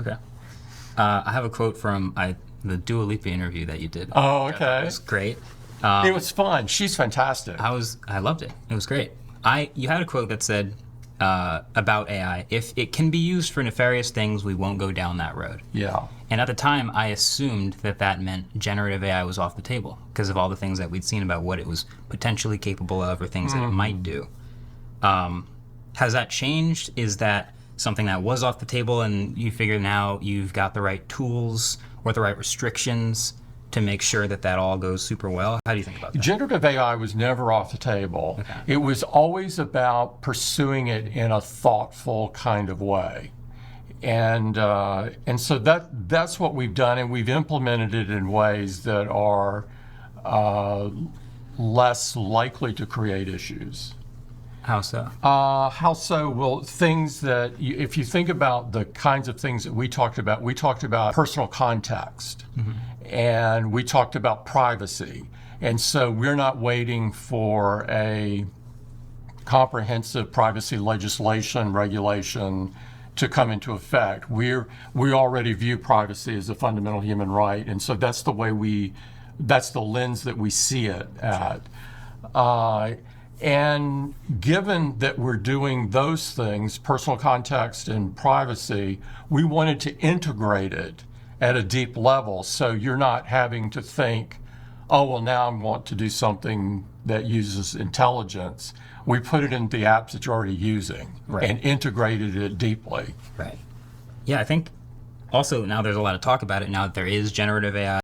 Okay. I have a quote from the Dua Lipa interview that you did. Oh, okay. It was great. It was fun. She's fantastic. I loved it. It was great. You had a quote that said about AI, if it can be used for nefarious things, we won't go down that road. Yeah. And at the time, I assumed that meant generative AI was off the table because of all the things that we'd seen about what it was potentially capable of or things that it might do. Has that changed? Is that something that was off the table and you figure now you've got the right tools or the right restrictions to make sure that all goes super well? How do you think about that? Generative AI was never off the table. Okay. It was always about pursuing it in a thoughtful kind of way. And so that's what we've done, and we've implemented it in ways that are less likely to create issues. How so? How so? Well, things that, if you think about the kinds of things that we talked about personal context, and we talked about privacy. And so we're not waiting for a comprehensive privacy legislation, regulation to come into effect. We already view privacy as a fundamental human right, and so that's the lens that we see it at. And given that we're doing those things, personal context and privacy, we wanted to integrate it at a deep level, so you're not having to think, oh, well, now I want to do something that uses intelligence. We put it in the apps that you're already using and integrated it deeply. Right. Yeah, I think also now there's a lot of talk about it now that there is generative AI